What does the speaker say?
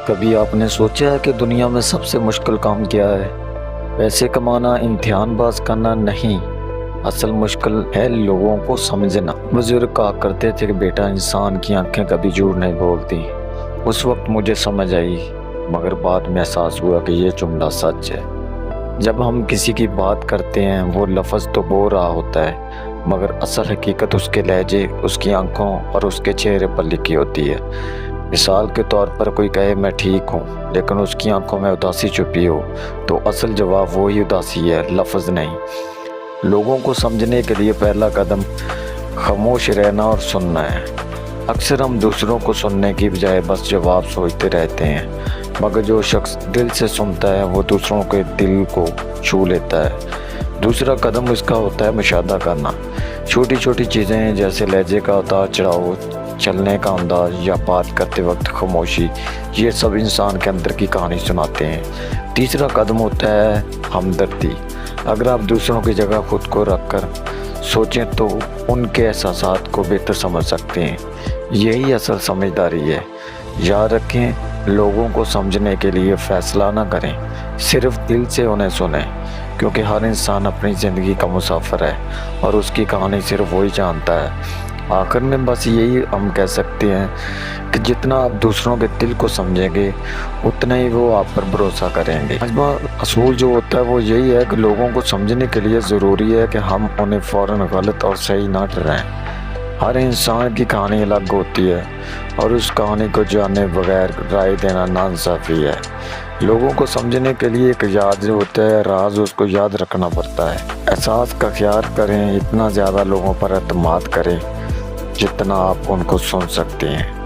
کبھی آپ نے سوچا ہے کہ دنیا میں سب سے مشکل کام کیا ہے؟ پیسے کمانا، امتحان باز کرنا نہیں، اصل مشکل ہے لوگوں کو سمجھنا۔ بزرگ کہا کرتے تھے کہ بیٹا، انسان کی آنکھیں کبھی جھوٹ نہیں بولتی۔ اس وقت مجھے سمجھ آئی، مگر بعد میں احساس ہوا کہ یہ جملہ سچ ہے۔ جب ہم کسی کی بات کرتے ہیں، وہ لفظ تو بول رہا ہوتا ہے، مگر اصل حقیقت اس کے لہجے، اس کی آنکھوں اور اس کے چہرے پر لکھی ہوتی ہے۔ مثال کے طور پر کوئی کہے میں ٹھیک ہوں، لیکن اس کی آنکھوں میں اداسی چھپی ہو، تو اصل جواب وہی اداسی ہے، لفظ نہیں۔ لوگوں کو سمجھنے کے لیے پہلا قدم خاموش رہنا اور سننا ہے۔ اکثر ہم دوسروں کو سننے کی بجائے بس جواب سوچتے رہتے ہیں، مگر جو شخص دل سے سنتا ہے وہ دوسروں کے دل کو چھو لیتا ہے۔ دوسرا قدم اس کا ہوتا ہے مشاہدہ کرنا۔ چھوٹی چھوٹی چیزیں جیسے لہجے کا اتار چڑھاؤ، چلنے کا انداز یا بات کرتے وقت خاموشی، یہ سب انسان کے اندر کی کہانی سناتے ہیں۔ تیسرا قدم ہوتا ہے ہمدردی۔ اگر آپ دوسروں کی جگہ خود کو رکھ کر سوچیں تو ان کے احساسات کو بہتر سمجھ سکتے ہیں۔ یہی اصل سمجھداری ہے۔ یاد رکھیں، لوگوں کو سمجھنے کے لیے فیصلہ نہ کریں، صرف دل سے انہیں سنیں، کیونکہ ہر انسان اپنی زندگی کا مسافر ہے اور اس کی کہانی صرف وہی جانتا ہے۔ آخر میں بس یہی ہم کہہ سکتے ہیں کہ جتنا آپ دوسروں کے دل کو سمجھیں گے، اتنا ہی وہ آپ پر بھروسہ کریں گے۔ مجموعہ اصول جو ہوتا ہے وہ یہی ہے کہ لوگوں کو سمجھنے کے لیے ضروری ہے کہ ہم انہیں فوراً غلط اور صحیح نہ ٹھہرائیں۔ ہر انسان کی کہانی الگ ہوتی ہے اور اس کہانی کو جانے بغیر رائے دینا ناانصافی ہے۔ لوگوں کو سمجھنے کے لیے ایک یاد ہوتا ہے، راز اس کو یاد رکھنا پڑتا ہے۔ احساس کا خیال کریں، اتنا زیادہ لوگوں پر اعتماد کریں جتنا آپ ان کو سن سکتے ہیں۔